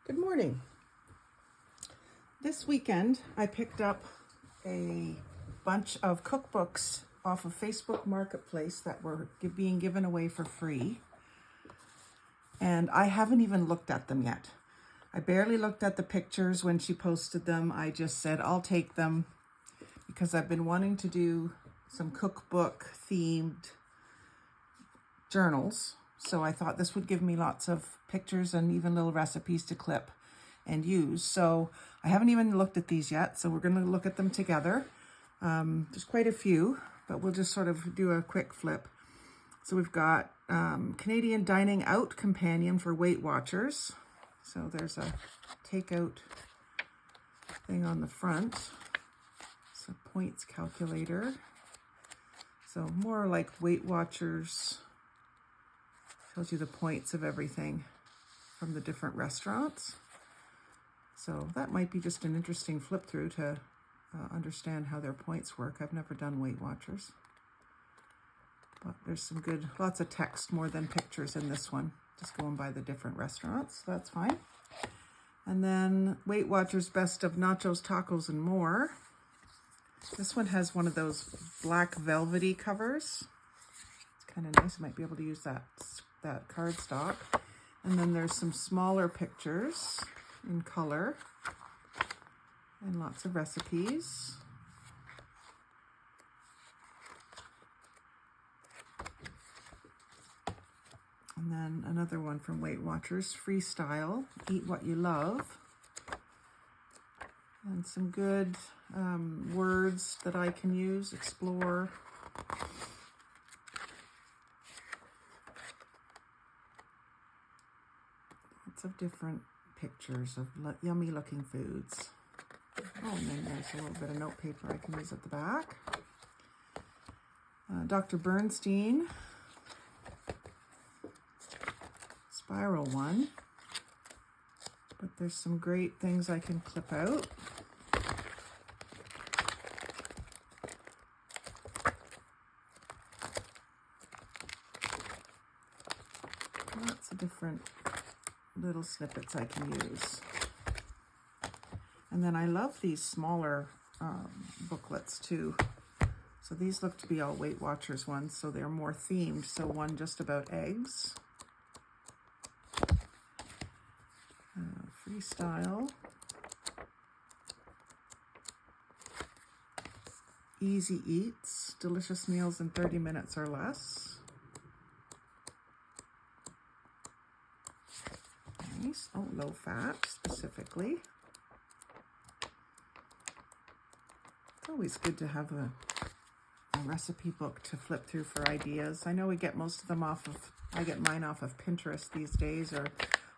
Good morning. This weekend I picked up a bunch of cookbooks off of Facebook Marketplace that were being given away for free. And I haven't even looked at them yet. I barely looked at the pictures when she posted them. I just said I'll take them because I've been wanting to do some cookbook themed journals. So I thought this would give me lots of pictures and even little recipes to clip and use. So I haven't even looked at these yet. So we're going to look at them together. There's quite a few, but we'll just sort of do a quick flip. So we've got Canadian Dining Out Companion for Weight Watchers. So there's a takeout thing on the front. It's a points calculator. So more like Weight Watchers. Tells you the points of everything from the different restaurants. So that might be just an interesting flip through to understand how their points work. I've never done Weight Watchers. But there's some good, lots of text more than pictures in this one. Just going by the different restaurants, so that's fine. And then Weight Watchers Best of Nachos, Tacos, and More. This one has one of those black velvety covers. It's kind of nice. I might be able to use that cardstock. And then there's some smaller pictures in color and lots of recipes. And then another one from Weight Watchers, Freestyle, Eat What You Love. And some good words that I can use, explore. Lots of different pictures of yummy looking foods. Oh, and then there's a little bit of note paper I can use at the back. Dr. Bernstein. Spiral one. But there's some great things I can clip out. Lots of different little snippets I can use. And then I love these smaller booklets too. So these look to be all Weight Watchers ones, so they're more themed. So one just about eggs. Freestyle. Easy Eats, delicious meals in 30 minutes or less. Nice. Oh, low fat specifically. It's always good to have a recipe book to flip through for ideas. I know we get most of them I get mine off of Pinterest these days, or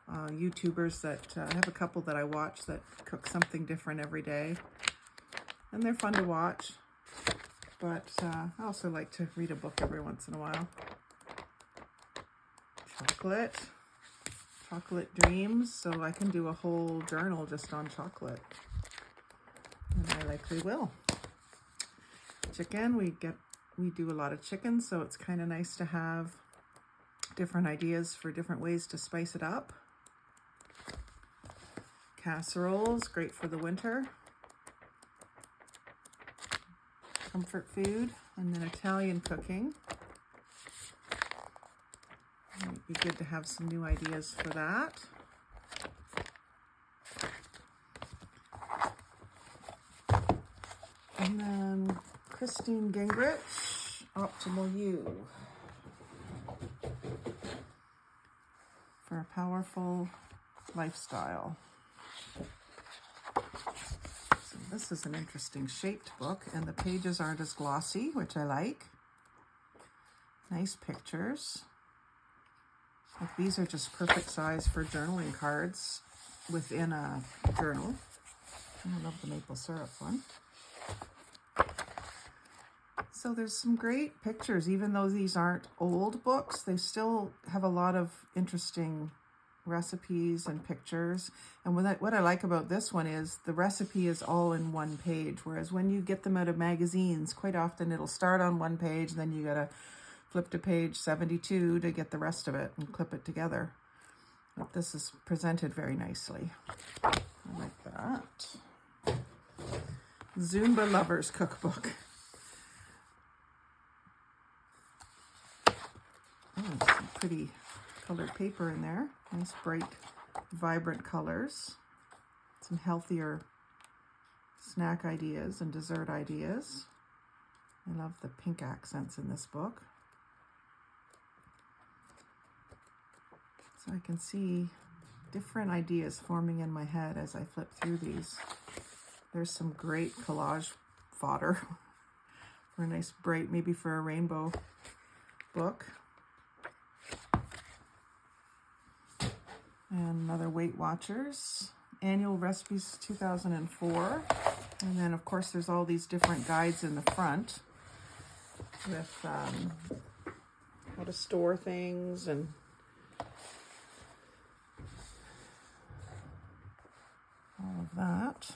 YouTubers that, I have a couple that I watch that cook something different every day. And they're fun to watch. But I also like to read a book every once in a while. Chocolate dreams. So I can do a whole journal just on chocolate. And I likely will. Chicken, we do a lot of chicken, so it's kind of nice to have different ideas for different ways to spice it up. Casseroles, great for the winter. Comfort food, and then Italian cooking. It might be good to have some new ideas for that. And then Christine Gingrich, Optimal You. For a powerful lifestyle. So this is an interesting shaped book, and the pages aren't as glossy, which I like. Nice pictures. Like these are just perfect size for journaling cards within a journal. I love the maple syrup one. So there's some great pictures. Even though these aren't old books, they still have a lot of interesting recipes and pictures. And what I like about this one is the recipe is all in one page, whereas when you get them out of magazines, quite often it'll start on one page, then you gotta flip to page 72 to get the rest of it and clip it together. But this is presented very nicely. I like that. Zumba Lovers Cookbook. Oh, some pretty colored paper in there. Nice, bright, vibrant colors. Some healthier snack ideas and dessert ideas. I love the pink accents in this book. So I can see different ideas forming in my head as I flip through these. There's some great collage fodder for a nice bright, maybe for a rainbow book. And another Weight Watchers, Annual Recipes 2004. And then of course there's all these different guides in the front with how to store things and all of that.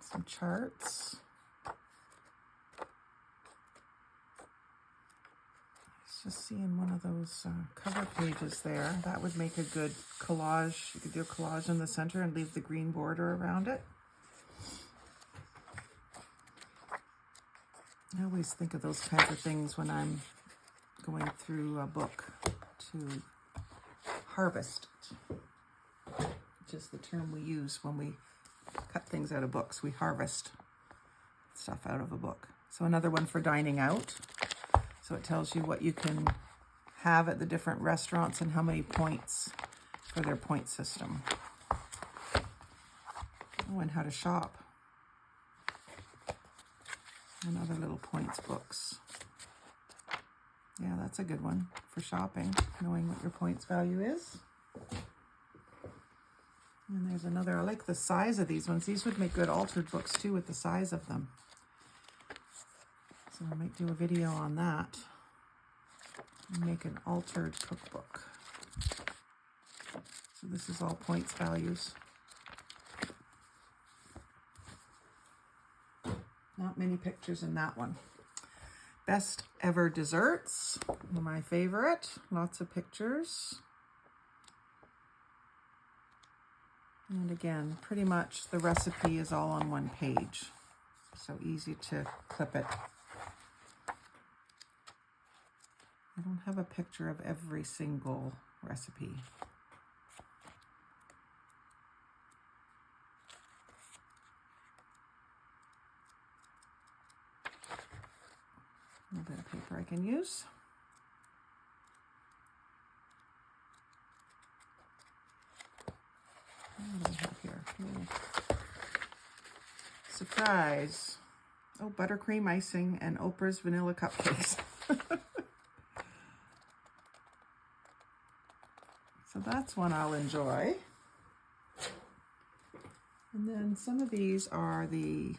Some charts. Just seeing one of those cover pages there. That would make a good collage. You could do a collage in the center and leave the green border around it. I always think of those kinds of things when I'm going through a book to harvest, which is the term we use when we cut things out of books. We harvest stuff out of a book. So another one for dining out. So it tells you what you can have at the different restaurants and how many points for their point system. Oh, and how to shop. And other little points books. Yeah, that's a good one for shopping, knowing what your points value is. And there's another, I like the size of these ones. These would make good altered books too with the size of them. So I might do a video on that. Make an altered cookbook. So this is all points values. Not many pictures in that one. Best ever desserts, my favorite. Lots of pictures. And again, pretty much the recipe is all on one page. So easy to clip it. I don't have a picture of every single recipe. A little bit of paper I can use. What do I have here? Ooh. Surprise. Oh, buttercream icing and Oprah's vanilla cupcakes. So that's one I'll enjoy. And then some of these are the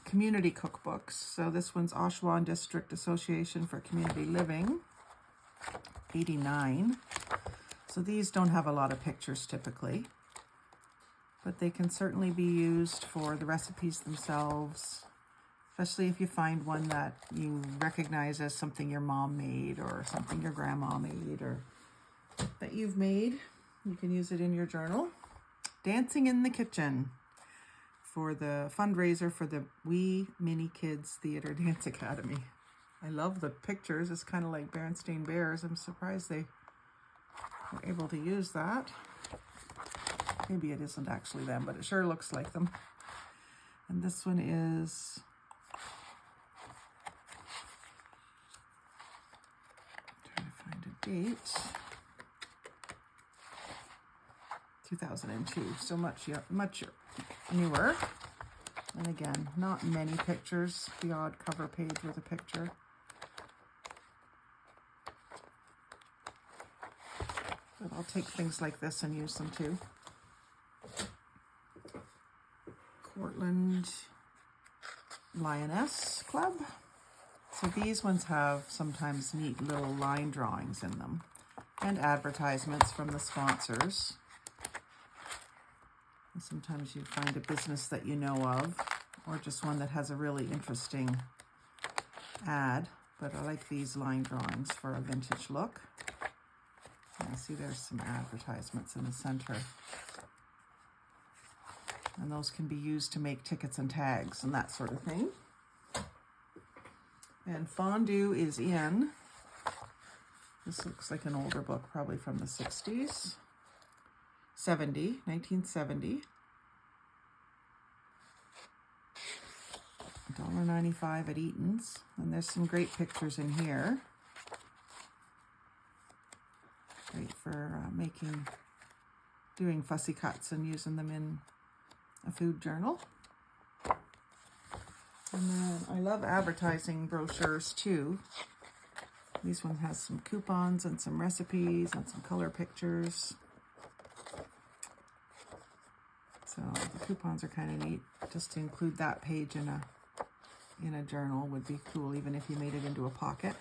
community cookbooks. So this one's Oshawa District Association for Community Living, 89. So these don't have a lot of pictures typically, but they can certainly be used for the recipes themselves, especially if you find one that you recognize as something your mom made or something your grandma made or that you've made. You can use it in your journal. Dancing in the Kitchen for the fundraiser for the Wee Mini Kids Theatre Dance Academy. I love the pictures. It's kind of like Berenstain Bears. I'm surprised they were able to use that. Maybe it isn't actually them, but it sure looks like them. And this one is trying to find a date. 2002, so much newer. And again, not many pictures, the odd cover page with a picture. But I'll take things like this and use them too. Cortland Lioness Club. So these ones have sometimes neat little line drawings in them and advertisements from the sponsors. And sometimes you find a business that you know of, or just one that has a really interesting ad. but I like these line drawings for a vintage look. I see there's some advertisements in the center. And those can be used to make tickets and tags and that sort of thing. And Fondue is in. This looks like an older book, probably from the 60s. 1970. $1.95 at Eaton's. And there's some great pictures in here. Great for doing fussy cuts and using them in a food journal. And then I love advertising brochures too. This one has some coupons and some recipes and some color pictures. So the coupons are kind of neat. Just to include that page in a journal would be cool, even if you made it into a pocket.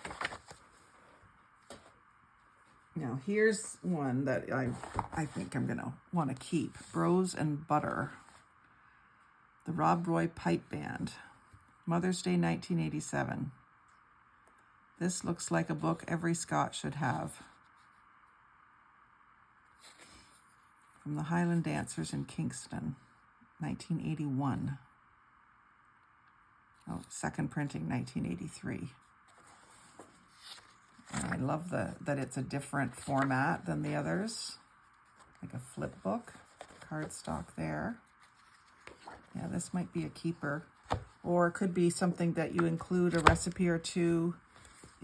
Now here's one that I think I'm gonna want to keep. Bros and Butter. The Rob Roy Pipe Band. Mother's Day 1987. This looks like a book every Scot should have. From the Highland Dancers in Kingston, 1981. Oh, second printing, 1983. And I love that it's a different format than the others. Like a flip book, cardstock there. Yeah, this might be a keeper. Or it could be something that you include a recipe or two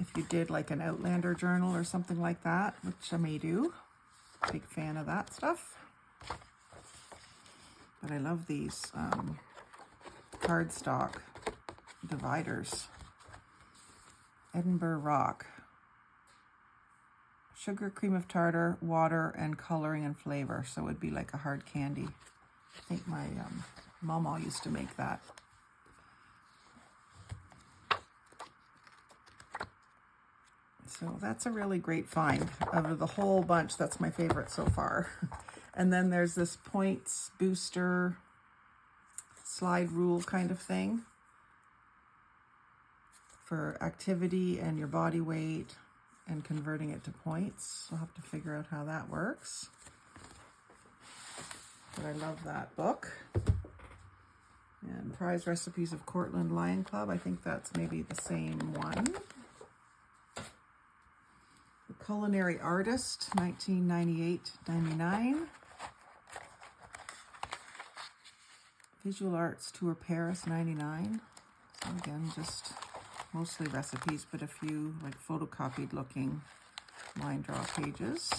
if you did like an Outlander journal or something like that, which I may do. Big fan of that stuff. But I love these cardstock dividers. Edinburgh Rock. Sugar, cream of tartar, water, and coloring and flavor. So it would be like a hard candy. I think my mama used to make that. So that's a really great find. Out of the whole bunch, that's my favorite so far. And then there's this points booster slide rule kind of thing for activity and your body weight and converting it to points. I'll have to figure out how that works. But I love that book. And Prize Recipes of Cortland Lion Club. I think that's maybe the same one. The Culinary Artist, 1998-99. Visual Arts Tour Paris, 99. So again, just mostly recipes, but a few like photocopied looking line draw pages.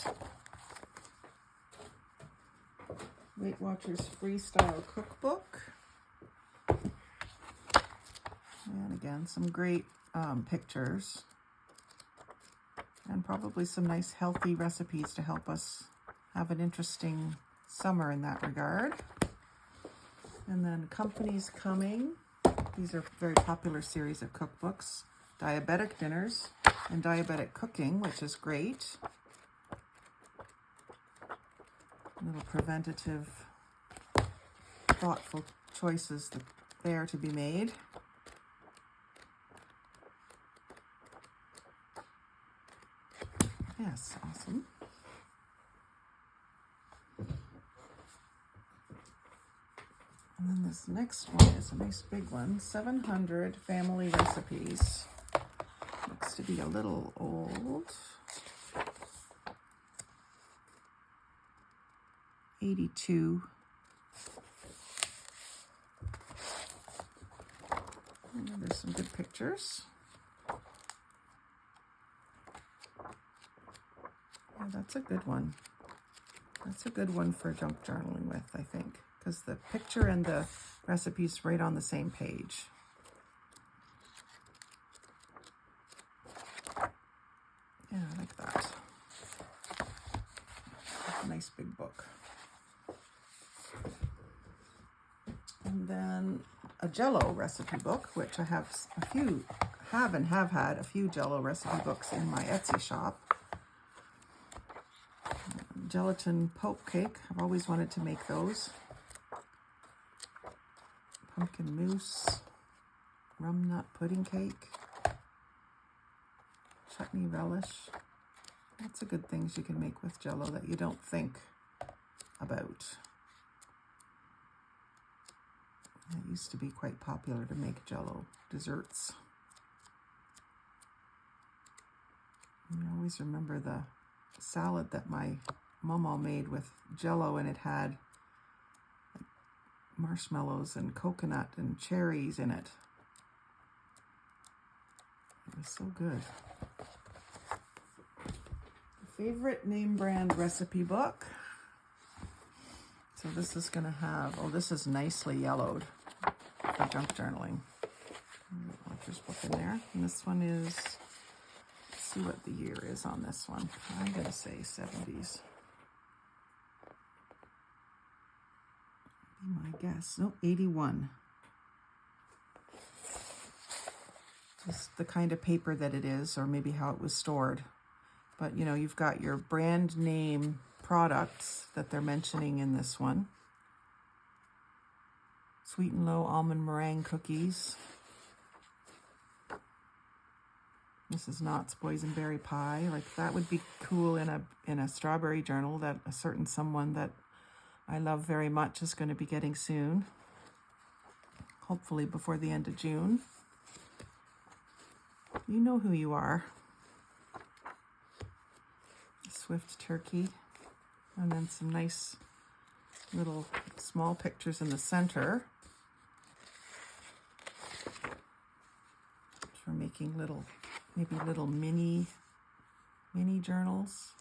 Weight Watchers Freestyle Cookbook. And again, some great pictures. And probably some nice healthy recipes to help us have an interesting summer in that regard. And then Company's Coming. These are a very popular series of cookbooks. Diabetic Dinners and Diabetic Cooking, which is great. Little preventative, thoughtful choices there to be made. Yes, awesome. And then this next one is a nice big one, 700 Family Recipes. Looks to be a little old. 82. And there's some good pictures. Yeah, that's a good one. That's a good one for junk journaling with, I think, because the picture and the recipe's right on the same page. Yeah, I like that. That's a nice big book. And then a Jell-O recipe book, which I have had a few Jell-O recipe books in my Etsy shop. Gelatin Pope Cake. I've always wanted to make those. Pumpkin Mousse. Rum Nut Pudding Cake. chutney relish. Lots of good things you can make with Jell-O that you don't think about. It used to be quite popular to make Jell-O desserts. And I always remember the salad that my mama made with Jell-O, and it had like marshmallows and coconut and cherries in it. It was so good. Favorite name brand recipe book. So this is going to have, oh, this is nicely yellowed for junk journaling. Author's book in there. And this one is, let's see what the year is on this one. I'm going to say 70s. Be my guess. No, 81. Just the kind of paper that it is, or maybe how it was stored. But, you know, you've got your brand name products that they're mentioning in this one. Sweet and Low almond meringue cookies. Mrs. Knott's boysenberry pie. Like, that would be cool in a strawberry journal that a certain someone that I love very much is going to be getting soon. Hopefully before the end of June. You know who you are. Swift turkey, and then some nice little small pictures in the center for making little, maybe little mini journals,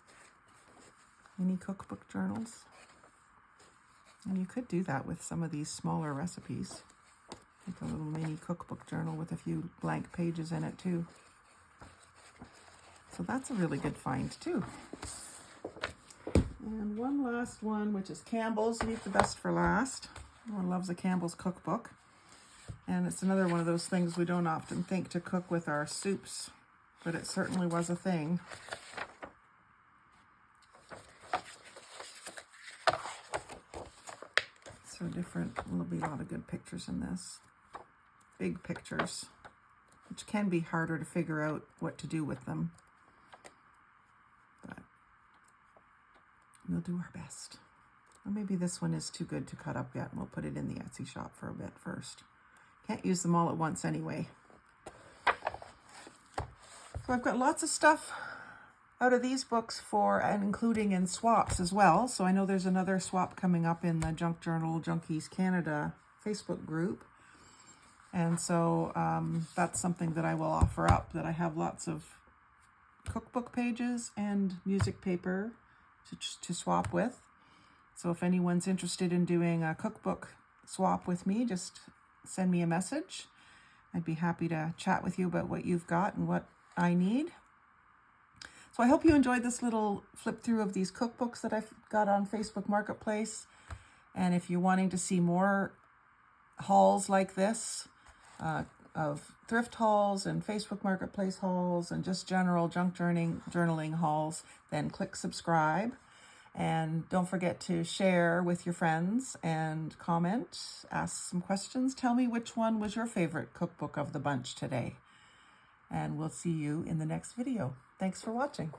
mini cookbook journals. And you could do that with some of these smaller recipes, like a little mini cookbook journal with a few blank pages in it too. So that's a really good find too. And one last one, which is Campbell's. Leave the best for last. Everyone loves a Campbell's cookbook. And it's another one of those things we don't often think to cook with our soups, but it certainly was a thing. So different. There'll be a lot of good pictures in this. Big pictures, which can be harder to figure out what to do with them. But we'll do our best. Or maybe this one is too good to cut up yet, and we'll put it in the Etsy shop for a bit first. Can't use them all at once anyway. So I've got lots of stuff out of these books for, and including in swaps as well. So I know there's another swap coming up in the Junk Journal Junkies Canada Facebook group. And so that's something that I will offer up, that I have lots of cookbook pages and music paper to swap with. So if anyone's interested in doing a cookbook swap with me, just send me a message. I'd be happy to chat with you about what you've got and what I need. So I hope you enjoyed this little flip through of these cookbooks that I've got on Facebook Marketplace. And if you're wanting to see more hauls like this, of thrift hauls and Facebook Marketplace hauls and just general junk journaling hauls, then click subscribe. And don't forget to share with your friends and comment, ask some questions. Tell me which one was your favorite cookbook of the bunch today. And we'll see you in the next video. Thanks for watching.